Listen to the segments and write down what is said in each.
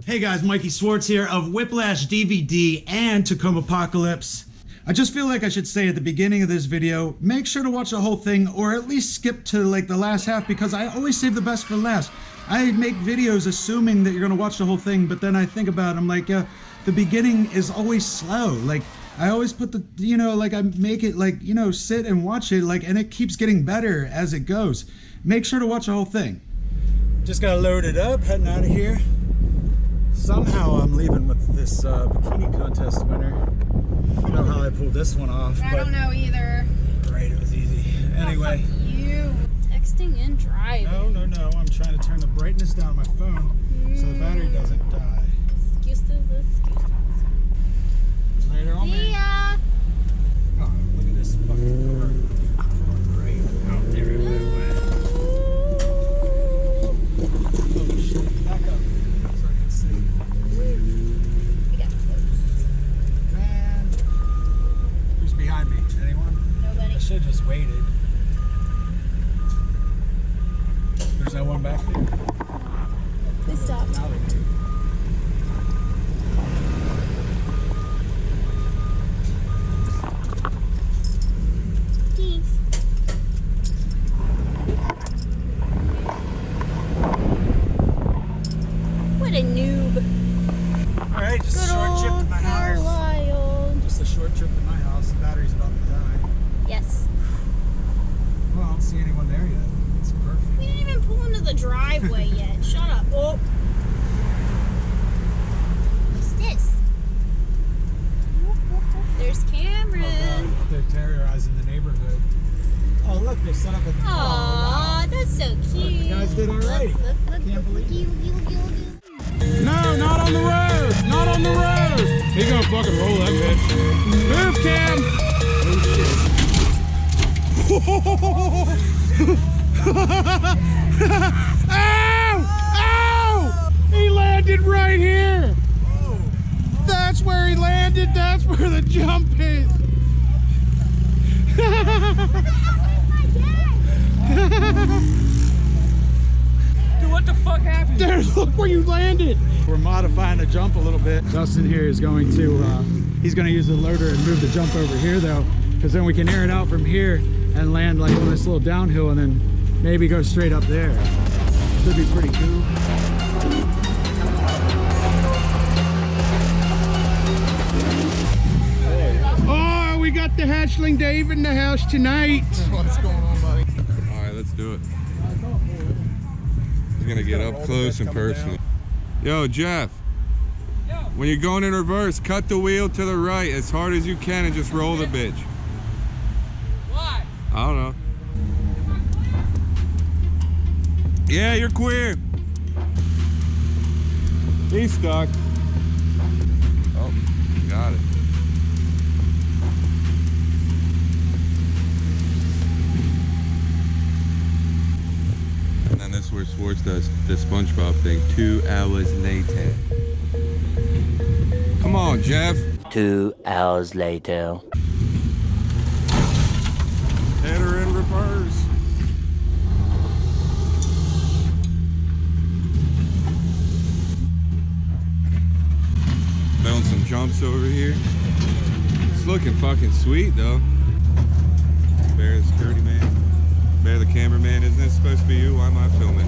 Hey guys, Mikey Swartz here of Whiplash DVD and Tacoma Apocalypse. I just feel like I should say at the beginning of this video, make sure to watch the whole thing or at least skip to like the last half because I always save the best for last. I make videos assuming that you're gonna watch the whole thing, but then I think about it, I'm like, the beginning is always slow. Like, I always put the, you know, like I make it like, you know, sit and watch it like, and it keeps getting better as it goes. Make sure to watch the whole thing. Just gotta load it up, heading out of here. Somehow I'm leaving with this bikini contest winner. I don't know how I pulled this one off. I don't know either. Right, it was easy. Anyway. Oh, fuck you. Texting and driving. No. I'm trying to turn the brightness down on my phone so the battery doesn't die. Excuses. Later on, See ya. Oh, look at this fucking car. Right out there in my way. Oh shit, back up so I can see. Man, who's behind me? Anyone? Nobody. I should have just waited. There's no one back there. Please stop. Now they do. Thanks. What a noob. Alright, just a Good short trip to old my house. Carlisle. Just a short trip to my house. The battery's about to die. Yes. Well, I don't see anyone there yet. It's perfect. We didn't even pull into the driveway yet. Shut up. Oh. What's this? There's Cameron. Oh God, they're terrorizing the neighborhood. Oh look, they set up a... Aw, that's so cute. You guys did all right. Look. Can't believe it. Look. No, not on the road! Not on the road! He gonna fucking roll that bitch. Move, Cam! Ow! He landed right here! That's where he landed, that's where the jump is! Dude, what the fuck happened? There, look where you landed! We're modifying the jump a little bit. Dustin here is going to, he's gonna use the loader and move the jump over here though, because then we can air it out from here and land like on this little downhill and then maybe go straight up there. Should be pretty cool. Oh, we got the hatchling Dave in the house tonight. What's going on, buddy? All right, let's do it. He's gonna get up close and personal. Yo, Jeff. When you're going in reverse, cut the wheel to the right as hard as you can and just roll the bitch. Why? I don't know. Yeah, you're queer. He's stuck. Oh, got it. And then this is where Swartz does the SpongeBob thing 2 hours later. Come on, Jeff. 2 hours later. Hit her in reverse. Building some jumps over here. It's looking fucking sweet though. Bear the security man. Bear the cameraman. Isn't this supposed to be you? Why am I filming?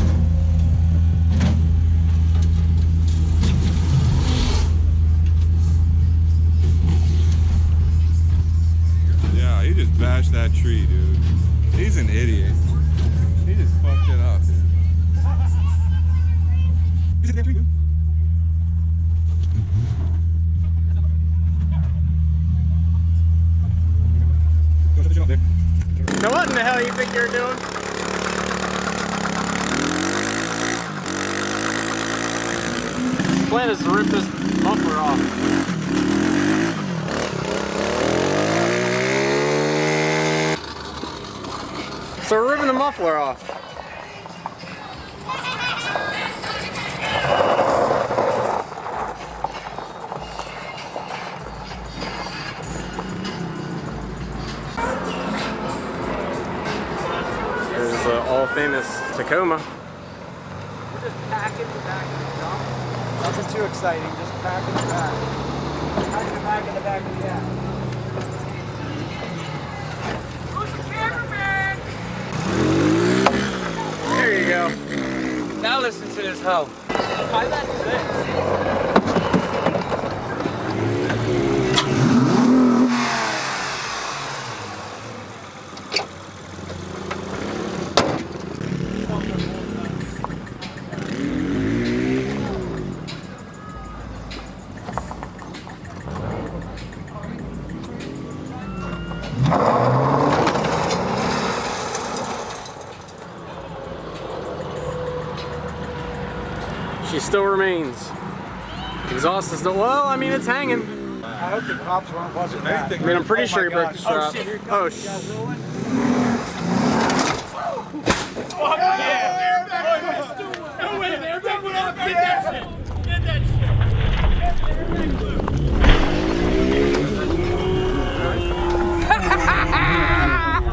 Yeah, he just bashed that tree, dude. He's an idiot. He just fucked it up, dude. He's a tree, dude. Now what in the hell you think you're doing? The plan is to rip this muffler off. So we're ripping the muffler off. This is all famous Tacoma. We're just packing the back of the dump. too exciting. Just back in the back. Back in the back in the back of the app. Who's the cameraman? There you go. Now listen to this hoe. Why that's this? She still remains. Exhaust is still, well, I mean, it's hanging. I hope the cops weren't watching that. I mean, I'm pretty sure he broke the strap. Oh, shit. Fuck yeah! No way, airbag went off. Get that shit! Get that shit!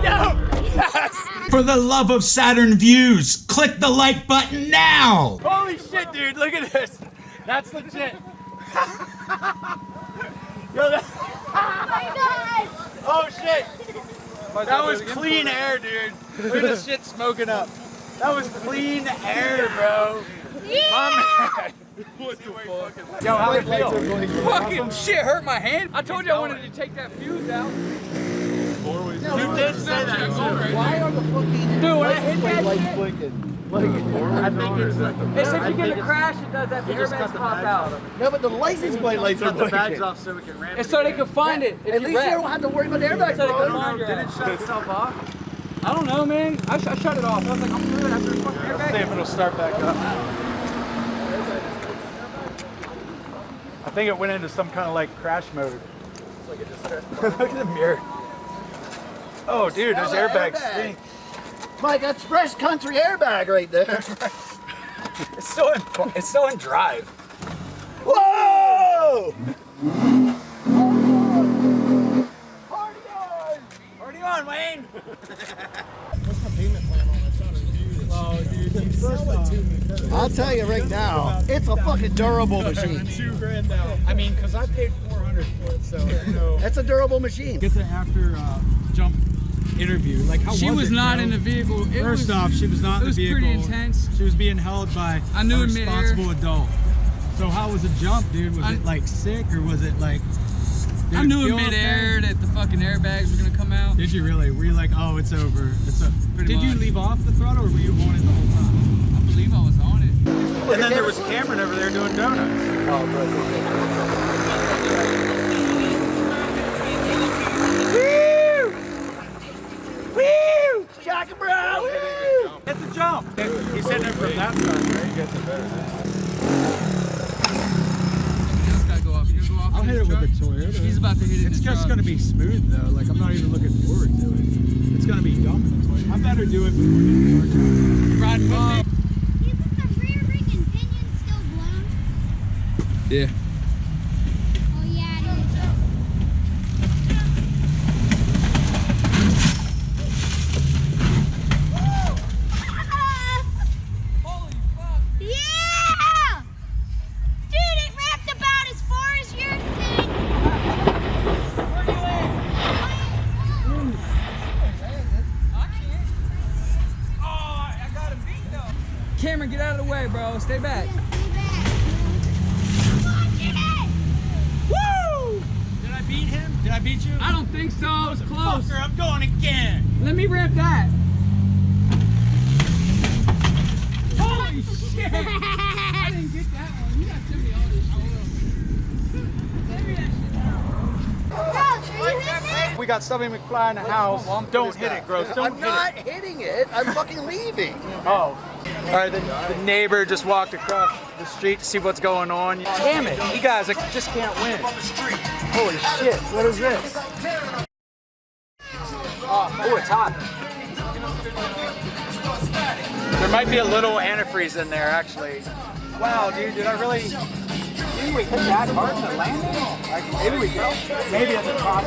Yo! Yes! For the love of Saturn Views, click the like button now! Holy shit, dude, look at this. That's legit. Yo, that... Oh shit! That was clean air, dude. Look at this shit smoking up. That was clean air, bro. Yeah! My man. What the fuck? Yo, how it feel? Fucking shit hurt my hand. I told you I wanted to take that fuse out. You did say that. Why are the fucking dude, when I hit that shit, blinking? I think it's if you get a crash, it does that. The airbags pop out. No, but the license plate lights are blinking. Bags off so we can ramp it. It's so they can find it. At least you don't have to worry about the airbags, bro. Did it shut itself off? I don't know, man. I shut it off. I was like, I'm good after the fucking airbag. See if it'll start back up. I think it went into some kind of like crash mode. Look at the mirror. Oh, dude, those airbags stink. Mike, that's fresh country airbag right there. It's still in drive. Whoa! Party on! Party on, Wayne! What's my payment plan on that Saturn Vue? Oh, dude, sell it to me. I'll tell you right now, it's a fucking durable machine. $2,000 now. I mean, because I paid $400 for it, so you know. That's a durable machine. Get the after jump interview. Like, how She was not in the vehicle. First off, she was not in the vehicle. It was pretty intense. She was being held by I knew a in midair. responsible adult. So how was the jump, dude? Was it like sick or was it like? I knew in midair that the fucking airbags were gonna come out. Did you really? Were you like, oh, it's over? It's up. Pretty Did you much. leave off the throttle or were you on it the whole time? I believe I was on it. And then there was Cameron over there doing donuts. Oh, Woo! Jack and Brown! Woo! Hit the jump. He's hitting it from that side, right? He gets it better. You just gotta go off. You gotta go off. I'll hit it with the Toyota. He's about to hit it. It's just gonna be smooth though. Like, I'm not even looking forward to it. It's gonna be dumping. I better do it before we get to Ride with me. Isn't the rear ring and pinion still blown? Yeah. Oh yeah, it is. Holy fuck. Yeah! Dude, it wrapped about as far as yours did. Where you at? I can't. Oh, I got him beat though. Cameron, get out of the way, bro. Stay back. Come on, get it! Woo! Did I beat him? Did I beat you? I don't think so. It was close. Fucker, I'm going again. Let me ramp that. Holy shit! I didn't get that one. You gotta send me all this shit. Send me that shit. We got Stubby McFly in the house. Don't hit it, Gross. Don't I'm not hitting it. I'm fucking leaving. Oh. All right, the neighbor just walked across the street to see what's going on. Damn it, you guys just can't win. Holy shit, what is this? Oh, it's hot. There might be a little antifreeze in there, actually. Wow, dude, did I really... Did we hit that hard in the landing? Like, maybe we go. Maybe at the top.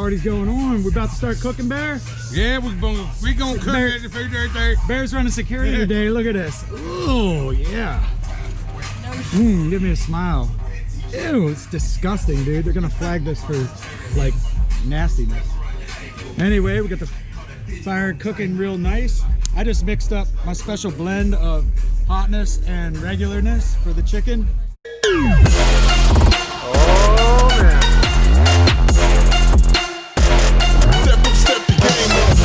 party's going on. We're about to start cooking, Bear. Yeah, we gonna cook Bear- it the food right there. Bear's running security today. Look at this. Oh yeah. Give me a smile. Ew, it's disgusting, dude. They're gonna flag this for like nastiness. Anyway, we got the fire cooking real nice. I just mixed up my special blend of hotness and regularness for the chicken. Oh man. Step the game up.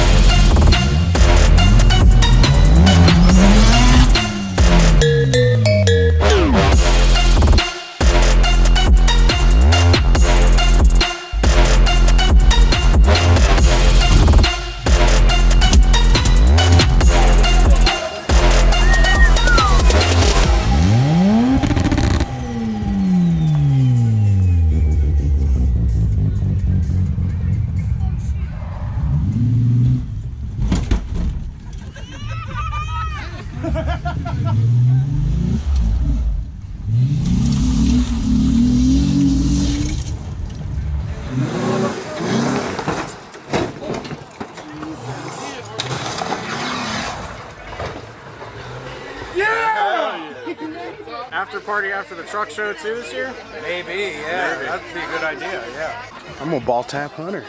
After party after the truck show too this year? Maybe, yeah. Maybe. That'd be a good idea, yeah. I'm gonna ball tap Hunter.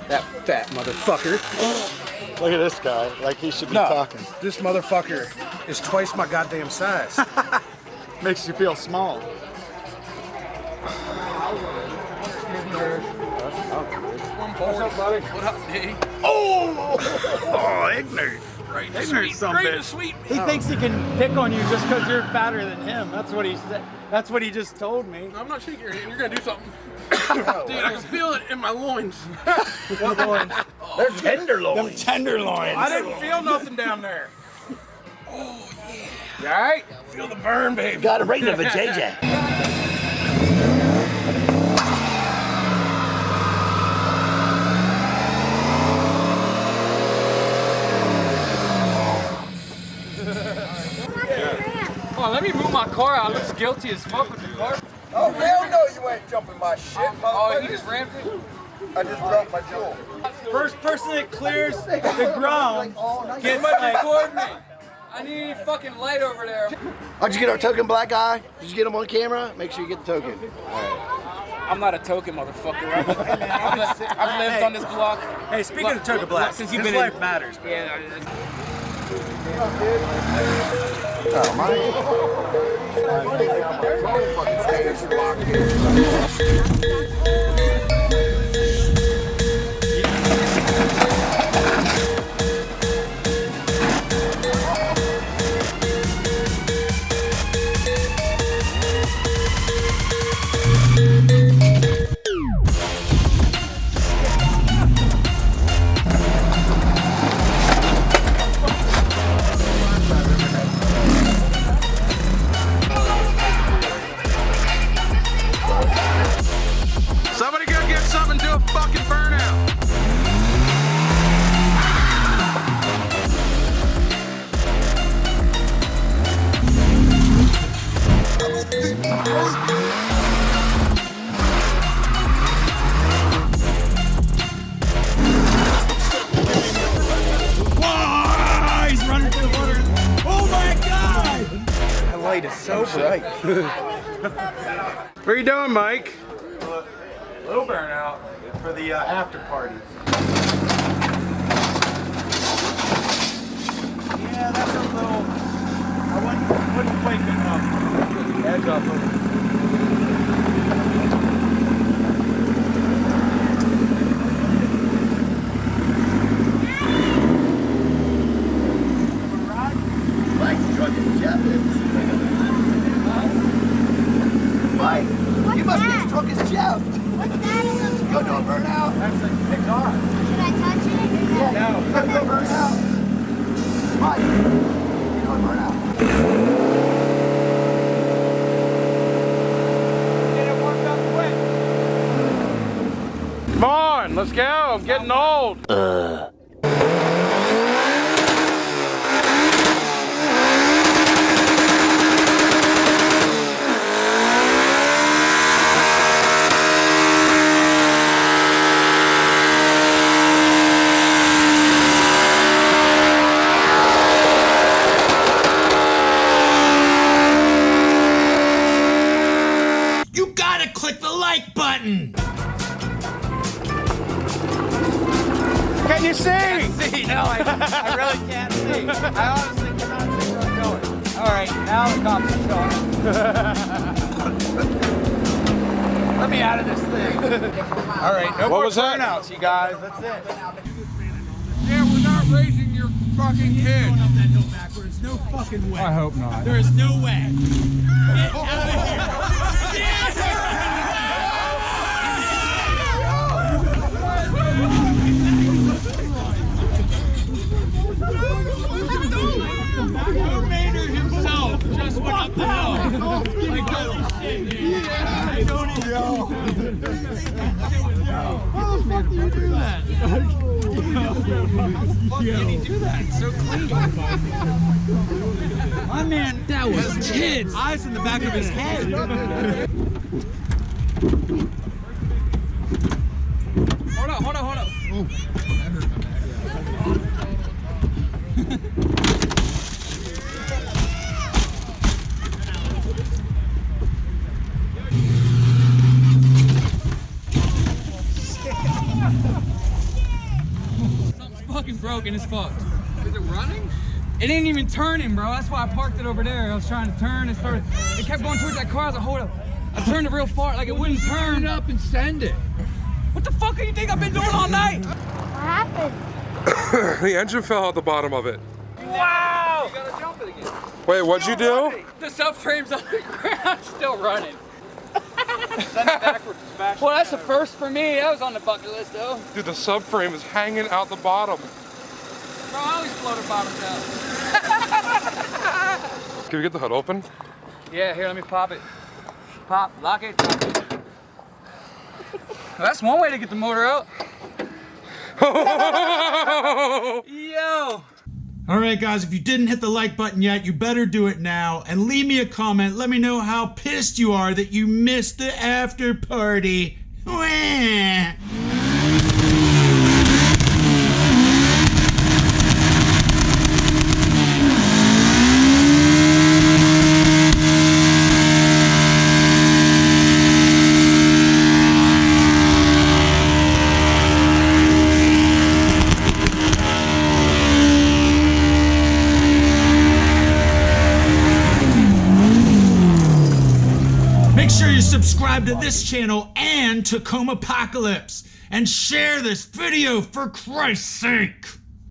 That fat motherfucker. Look at this guy, like he should be talking. This motherfucker is twice my goddamn size. Makes you feel small. What's up, buddy? What up, D? Oh, ignorant. Right, Ignorant son of a bitch. sweet. He thinks he can pick on you just because you're fatter than him. That's what he said. That's what he just told me. I'm not shaking your hand. You're gonna do something. Dude, I can feel it in my loins. What loins? They're tenderloins. Them tenderloins. I didn't feel nothing down there. Oh, yeah. You all right? Feel the burn, baby. Got a rating of a JJ. Come on, let me move my car out. It looks guilty as fuck with the car. Oh, hell no, you ain't jumping my shit, Oh, you just rammed it? I just dropped my jewel. First person that clears the ground gets Somebody like. record me. I need any fucking light over there. How'd you get our token black guy? Did you get him on camera? Make sure you get the token. I'm not a token motherfucker. I've lived on this block. Hey, speaking of token black, since his you've been life in, matters. Yeah. Oh, Somebody go get something, do a fucking burnout. Whoa! He's running through the water. Oh my God! That light is so bright. What are you doing, Mike? Little burnout. For the after party. Yeah, that's a little. I wouldn't quite get enough edge off of it. Mike's truck is Jeff. Mike, you must be his truck is Jeff. What's that? Go do a burnout. That's a car. Should I touch it? No. Go do a burnout. Mike, you do a burnout. Get it warmed up quick. Come on, let's go. I'm getting old. really can't see. I honestly cannot see where I'm going. All right, now the cops are showing. Let me out of this thing. All right, no more burnouts, you guys. That's it. Yeah, we're not raising your fucking kid. Going up that hill backwards. No fucking way. I hope not. There is no way. Get out of here. Maynard himself just went up the hill. Like, holy shit, dude. I don't even know. How the fuck do you do that? How the fuck did he do that? It's so clean. My man, that was tits. Eyes in the back of his head. Hold on. Something's fucking broken as fuck. Is it running? It ain't even turning, bro. That's why I parked it over there. I was trying to turn. It kept going towards that car. I was like, hold up. I turned it real far, like it wouldn't turn. Turn it up and send it. What the fuck do you think I've been doing all night? What happened? The engine fell out the bottom of it. Wow! You gotta jump it again. Wait, what'd you do? The subframe's on the ground, still running. Send it backwards, smash. Well, that's a first for me. That was on the bucket list, though. Dude, the subframe is hanging out the bottom. Bro, I always blow the bottoms out. Can we get the hood open? Yeah, here, let me pop it. Pop, lock it, drop it. Well, that's one way to get the motor out. Yo! All right, guys, if you didn't hit the like button yet, you better do it now. And leave me a comment. Let me know how pissed you are that you missed the after party. Wah. Make sure you subscribe to this channel and to Apocalypse and share this video for Christ's sake.